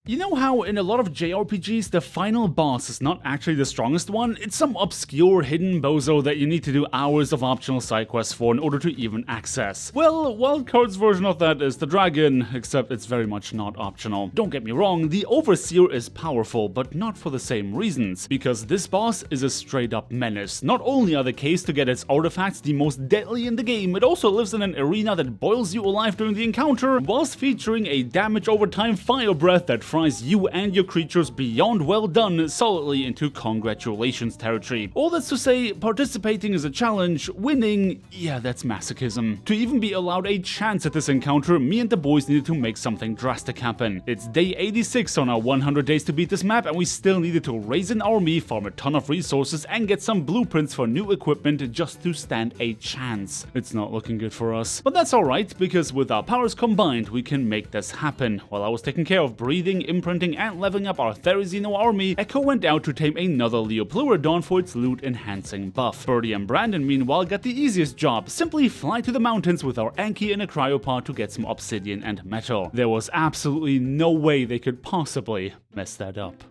You know how in a lot of JRPGs the final boss is not actually the strongest one? It's some obscure hidden bozo that you need to do hours of optional side quests for in order to even access. Well, Wildcard's version of that is the dragon, except it's very much not optional. Don't get me wrong, the Overseer is powerful, but not for the same reasons, because this boss is a straight up menace. Not only are the caves to get its artifacts the most deadly in the game, it also lives in an arena that boils you alive during the encounter, whilst featuring a damage over time fire breath that fries you and your creatures beyond well done solidly into congratulations territory. All that's to say, participating is a challenge, winning, yeah, that's masochism. To even be allowed a chance at this encounter, me and the boys needed to make something drastic happen. It's day 86 on our 100 days to beat this map, and we still needed to raise an army, farm a ton of resources, and get some blueprints for new equipment just to stand a chance. It's not looking good for us. But that's alright, because with our powers combined, we can make this happen. While I was taking care of breathing, imprinting, and leveling up our Therizino army, Echo went out to tame another Leopleurodon for its loot enhancing buff. Birdie and Brandon meanwhile got the easiest job, simply fly to the mountains with our Anki in a cryopod to get some obsidian and metal. There was absolutely no way they could possibly mess that up.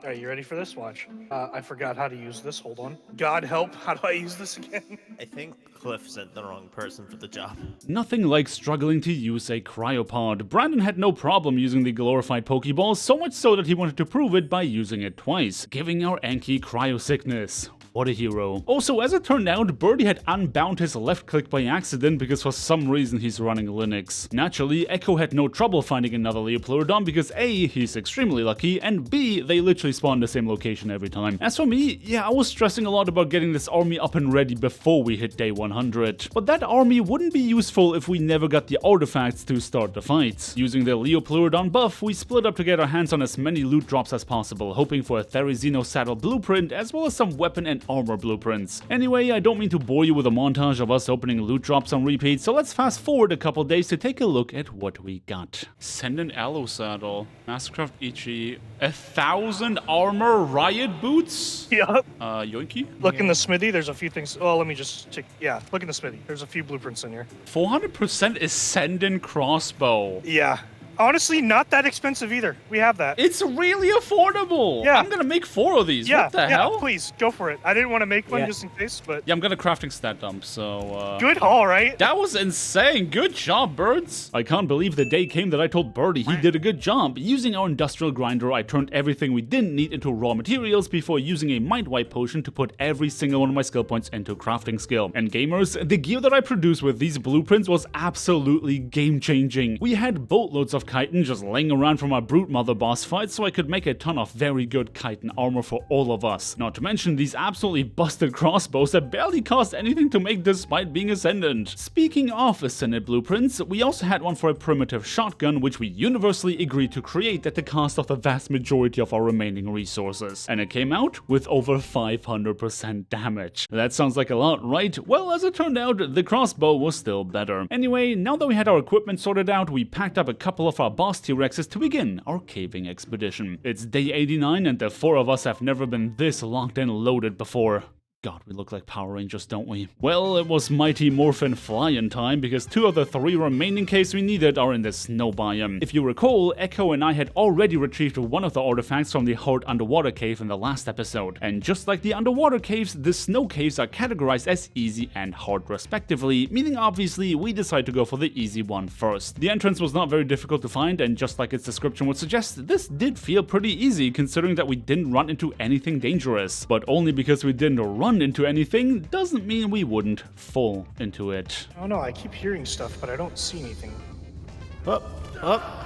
Are you ready for this? Watch. I forgot how to use this. Hold on. God help, how do I use this again? I think Cliff sent the wrong person for the job. Nothing like struggling to use a cryopod. Brandon had no problem using the glorified Pokeballs, so much so that he wanted to prove it by using it twice, giving our Anki cryosickness. What a hero. Also, as it turned out, Birdie had unbound his left click by accident because for some reason he's running Linux. Naturally, Echo had no trouble finding another Leopleurodon because A, he's extremely lucky, and B, they literally spawn the same location every time. As for me, yeah, I was stressing a lot about getting this army up and ready before we hit day 100. But that army wouldn't be useful if we never got the artifacts to start the fight. Using the Leopleurodon buff, we split up to get our hands on as many loot drops as possible, hoping for a Therizino saddle blueprint as well as some weapon and armor blueprints. Anyway, I don't mean to bore you with a montage of us opening loot drops on repeat, so let's fast forward a couple days to take a look at what we got. Send an aloe saddle, Mastercraft Ichi, 1,000 armor riot boots? Yup. Yoinky? Look in the smithy, there's a few things. Oh, let me just check. Yeah, look in the smithy. There's a few blueprints in here. 400% Ascendant crossbow. Yeah. Honestly, not that expensive either. We have that. It's really affordable. Yeah. I'm gonna make 4 of these. Yeah, What the hell? Please, go for it. I didn't want to make one just in case, but... Yeah, I'm gonna crafting stat dump, so Good haul, right? that was insane. Good job, birds. I can't believe the day came that I told Birdie he did a good job. Using our industrial grinder, I turned everything we didn't need into raw materials before using a mind wipe potion to put every single one of my skill points into crafting skill. And gamers, the gear that I produced with these blueprints was absolutely game changing. We had boatloads of chitin just laying around from our Brute Mother boss fight, so I could make a ton of very good chitin armor for all of us. Not to mention these absolutely busted crossbows that barely cost anything to make despite being Ascendant. Speaking of Ascendant blueprints, we also had one for a primitive shotgun, which we universally agreed to create at the cost of the vast majority of our remaining resources. And it came out with over 500% damage. That sounds like a lot, right? Well, as it turned out, the crossbow was still better. Anyway, now that we had our equipment sorted out, we packed up a couple of our boss T-Rexes to begin our caving expedition. It's day 89 and the 4 of us have never been this locked and loaded before. God, we look like Power Rangers, don't we? Well, it was Mighty Morphin Fly-in time, because 2 of the 3 remaining caves we needed are in the snow biome. If you recall, Echo and I had already retrieved one of the artifacts from the hard underwater cave in the last episode. And just like the underwater caves, the snow caves are categorized as easy and hard respectively, meaning obviously we decided to go for the easy one first. The entrance was not very difficult to find, and just like its description would suggest, this did feel pretty easy considering that we didn't run into anything dangerous. But only because we didn't run into anything doesn't mean we wouldn't fall into it. Oh no, I keep hearing stuff, but I don't see anything.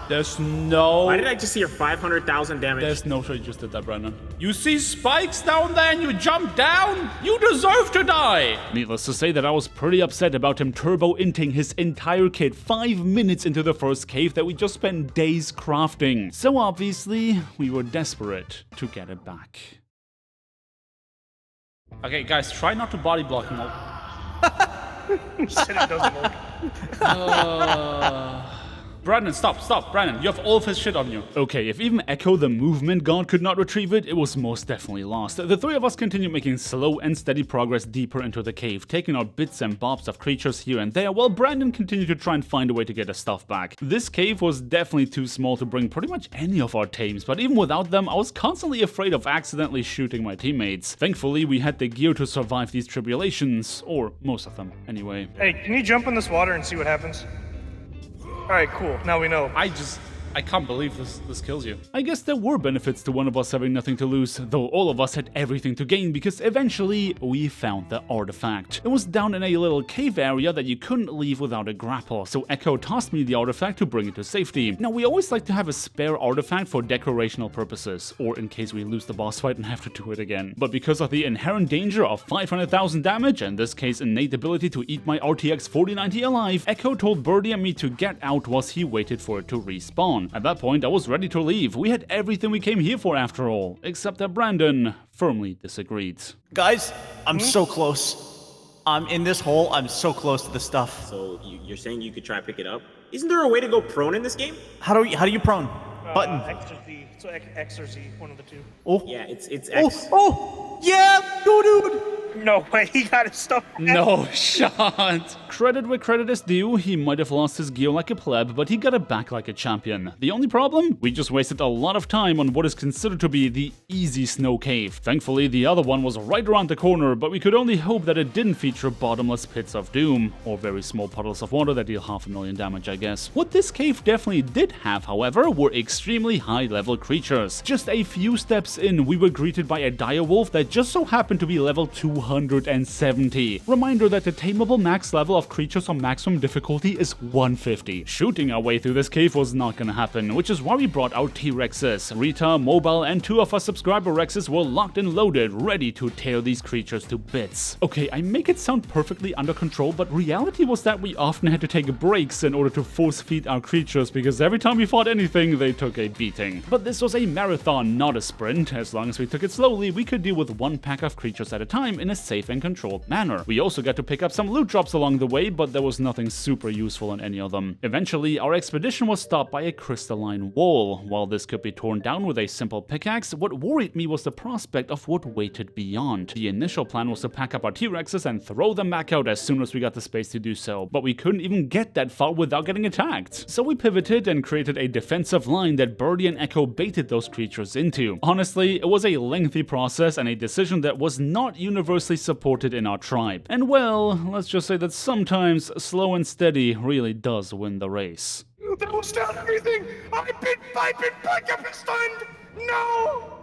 There's no... Why did I just see your 500,000 damage? There's no sure you just did that, Brandon. You see spikes down there and you jump down? You deserve to die! Needless to say that I was pretty upset about him turbo-inting his entire kit 5 minutes into the first cave that we just spent days crafting. So obviously, we were desperate to get it back. Okay, guys, try not to body block him. You said it doesn't work. Brandon, stop. Brandon, you have all of his shit on you. Okay, if even Echo the movement god could not retrieve it, it was most definitely lost. The three of us continued making slow and steady progress deeper into the cave, taking out bits and bobs of creatures here and there, while Brandon continued to try and find a way to get his stuff back. This cave was definitely too small to bring pretty much any of our tames, but even without them, I was constantly afraid of accidentally shooting my teammates. Thankfully, we had the gear to survive these tribulations, or most of them, anyway. Hey, can you jump in this water and see what happens? Alright, cool. Now we know. I can't believe this kills you. I guess there were benefits to one of us having nothing to lose, though all of us had everything to gain because eventually we found the artifact. It was down in a little cave area that you couldn't leave without a grapple, so Echo tossed me the artifact to bring it to safety. Now we always like to have a spare artifact for decorational purposes, or in case we lose the boss fight and have to do it again. But because of the inherent danger of 500,000 damage, and in this case innate ability to eat my RTX 4090 alive, Echo told Birdie and me to get out whilst he waited for it to respawn. At that point, I was ready to leave. We had everything we came here for after all, except that Brandon firmly disagreed. Guys, I'm so close. I'm in this hole. I'm so close to the stuff. So you're saying you could try pick it up? Isn't there a way to go prone in this game? How do you prone? Button. X or Z. So X or Z, one of the two. Oh. Yeah, it's X. Oh. Yeah. Dude. No way, he got his stuff back. No shot. Credit where credit is due, he might have lost his gear like a pleb, but he got it back like a champion. The only problem? We just wasted a lot of time on what is considered to be the easy snow cave. Thankfully, the other one was right around the corner, but we could only hope that it didn't feature bottomless pits of doom, or very small puddles of water that deal 500,000 damage, I guess. What this cave definitely did have, however, were extremely high-level creatures. Just a few steps in, we were greeted by a direwolf that just so happened to be level 270. Reminder that the tameable max level of creatures on maximum difficulty is 150. Shooting our way through this cave was not gonna happen, which is why we brought out T-Rexes. Rita, Mobile, and 2 of our subscriber Rexes were locked and loaded, ready to tear these creatures to bits. Okay, I make it sound perfectly under control, but reality was that we often had to take breaks in order to force feed our creatures, because every time we fought anything, they took a beating. But this was a marathon, not a sprint. As long as we took it slowly, we could deal with one pack of creatures at a time in a safe and controlled manner. We also got to pick up some loot drops along the way, but there was nothing super useful on any of them. Eventually, our expedition was stopped by a crystalline wall. While this could be torn down with a simple pickaxe, what worried me was the prospect of what waited beyond. The initial plan was to pack up our T-Rexes and throw them back out as soon as we got the space to do so, but we couldn't even get that far without getting attacked. So we pivoted and created a defensive line that Birdie and Echo baited those creatures into. Honestly, it was a lengthy process and a decision that was not universally supported in our tribe. And well, let's just say that sometimes slow and steady really does win the race. That was down everything! I've been back up and stunned! No!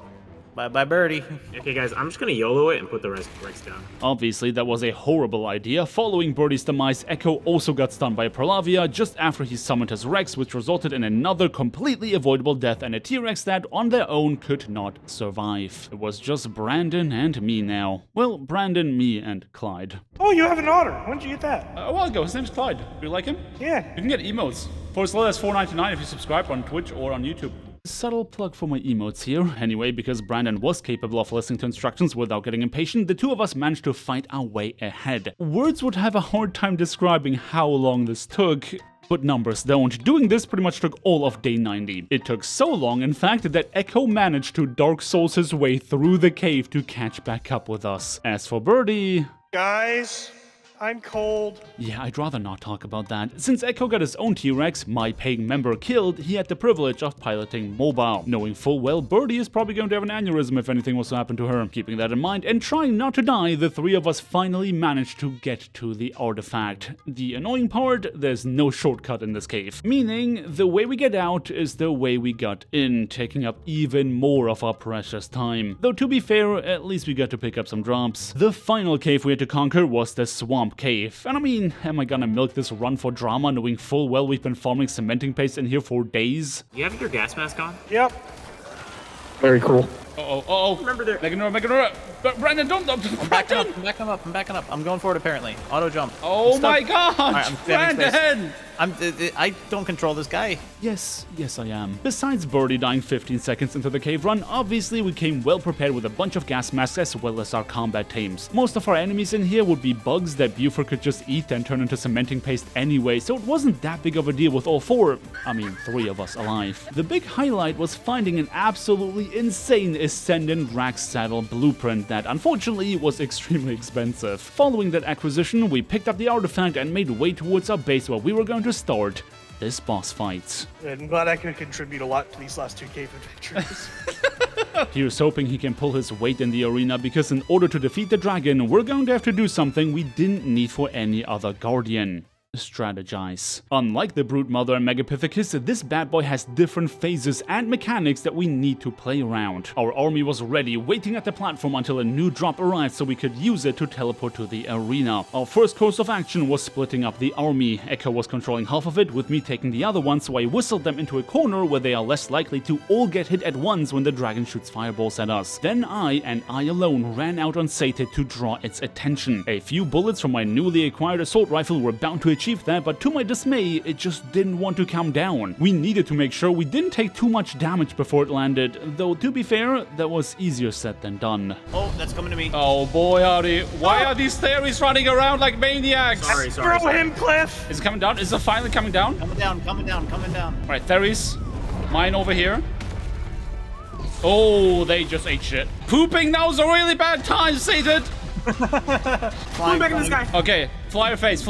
Bye, Birdie. Okay, guys, I'm just gonna YOLO it and put the rest Rex down. Obviously, that was a horrible idea. Following Birdie's demise, Echo also got stunned by Perlavia just after he summoned his Rex, which resulted in another completely avoidable death and a T-Rex that, on their own, could not survive. It was just Brandon and me now. Well, Brandon, me, and Clyde. Oh, you have an otter. When did you get that? A while ago, his name's Clyde. Do you like him? Yeah. You can get emotes for as little as $4.99 if you subscribe on Twitch or on YouTube. Subtle plug for my emotes here. Anyway, because Brandon was capable of listening to instructions without getting impatient, the two of us managed to fight our way ahead. Words would have a hard time describing how long this took, but numbers don't. Doing this pretty much took all of day 90. It took so long, in fact, that Echo managed to Dark Souls his way through the cave to catch back up with us. As for Birdie... Guys, I'm cold. Yeah, I'd rather not talk about that. Since Echo got his own T-Rex, my paying member killed, he had the privilege of piloting Mobile, knowing full well Birdie is probably going to have an aneurysm if anything was to happen to her. Keeping that in mind and trying not to die, the three of us finally managed to get to the artifact. The annoying part, there's no shortcut in this cave. Meaning, the way we get out is the way we got in, taking up even more of our precious time. Though to be fair, at least we got to pick up some drops. The final cave we had to conquer was the Swamp Cave. And I mean, am I gonna milk this run for drama knowing full well we've been farming cementing paste in here for days? You have your gas mask on? Yep. Very cool. Remember there. Meganora. Brandon, don't. I'm backing up. I'm backing up. I'm going forward apparently. Auto jump. Oh my God, Alright, I'm spamming space. Brandon! I don't control this guy. Yes, I am. Besides Birdie dying 15 seconds into the cave run, obviously we came well prepared with a bunch of gas masks as well as our combat teams. Most of our enemies in here would be bugs that Buford could just eat and turn into cementing paste anyway, so it wasn't that big of a deal with all three of us alive. The big highlight was finding an absolutely insane Ascendant Rack Saddle blueprint that unfortunately was extremely expensive. Following that acquisition, we picked up the artifact and made way towards our base where we were going to start this boss fight. I'm glad I could contribute a lot to these last 2 cave adventures. Here's hoping he can pull his weight in the arena, because in order to defeat the dragon, we're going to have to do something we didn't need for any other guardian. Strategize. Unlike the Brute Mother and Megapithecus, this bad boy has different phases and mechanics that we need to play around. Our army was ready, waiting at the platform until a new drop arrived so we could use it to teleport to the arena. Our first course of action was splitting up the army. Echo was controlling half of it, with me taking the other one, so I whistled them into a corner where they are less likely to all get hit at once when the dragon shoots fireballs at us. Then I, and I alone, ran out on Sated to draw its attention. A few bullets from my newly acquired assault rifle were bound to achieve that, but to my dismay, it just didn't want to come down. We needed to make sure we didn't take too much damage before it landed, though to be fair, that was easier said than done. Oh, that's coming to me. Oh boy, howdy. Why are these theories running around like maniacs? Sorry. Throw him, Cliff! Is it coming down? Is it finally coming down? Coming down. Alright, Theris. Mine over here. Oh, they just ate shit. Pooping now's a really bad time, Satan! Flying back in the sky. Okay, flyer face.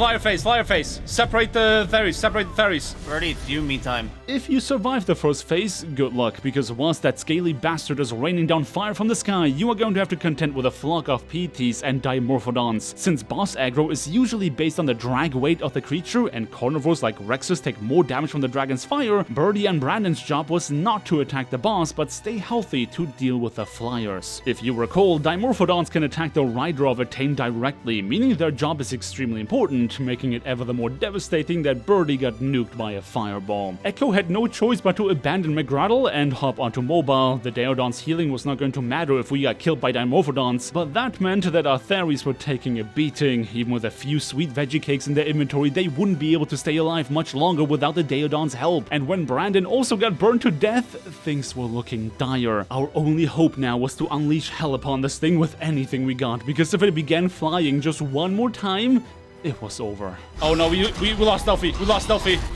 Separate the Theris. Birdie, it's you meantime. If you survive the first phase, good luck, because whilst that scaly bastard is raining down fire from the sky, you are going to have to contend with a flock of PTs and Dimorphodons. Since boss aggro is usually based on the drag weight of the creature, and carnivores like Rexus take more damage from the dragon's fire, Birdie and Brandon's job was not to attack the boss, but stay healthy to deal with the flyers. If you recall, Dimorphodons can attack the rider of a tame directly, meaning their job is extremely important, making it ever the more devastating that Birdie got nuked by a fireball. Echo had no choice but to abandon McGrattle and hop onto mobile. The Daeodon's healing was not going to matter if we got killed by Dimorphodons, but that meant that our Theris were taking a beating. Even with a few sweet veggie cakes in their inventory, they wouldn't be able to stay alive much longer without the Daeodon's help. And when Brandon also got burned to death, things were looking dire. Our only hope now was to unleash hell upon this thing with anything we got, because if it began flying just one more time, it was over. Oh no, we lost Delphi.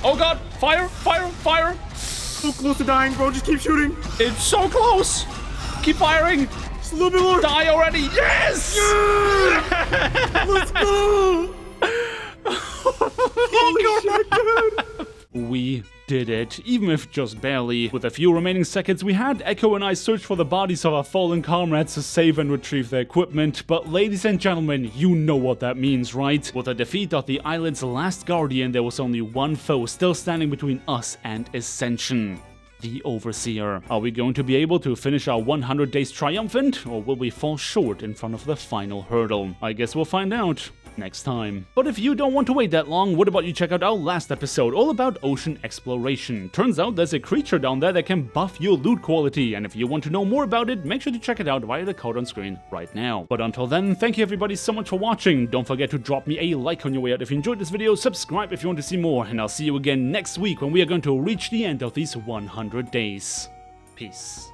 Oh god, fire! So close to dying, bro. Just keep shooting. It's so close! Keep firing! Just a little bit more. Die already! Yes! Let's go. Holy shit, dude. We did it, even if just barely. With a few remaining seconds, we had Echo and I search for the bodies of our fallen comrades to save and retrieve their equipment, but ladies and gentlemen, you know what that means, right? With the defeat of the island's last guardian, there was only one foe still standing between us and Ascension. The Overseer. Are we going to be able to finish our 100 days triumphant, or will we fall short in front of the final hurdle? I guess we'll find out next time. But if you don't want to wait that long, what about you check out our last episode all about ocean exploration? Turns out there's a creature down there that can buff your loot quality, and if you want to know more about it, make sure to check it out via the code on screen right now. But until then, thank you everybody so much for watching. Don't forget to drop me a like on your way out if you enjoyed this video, subscribe if you want to see more, and I'll see you again next week when we are going to reach the end of these 100 days. Peace.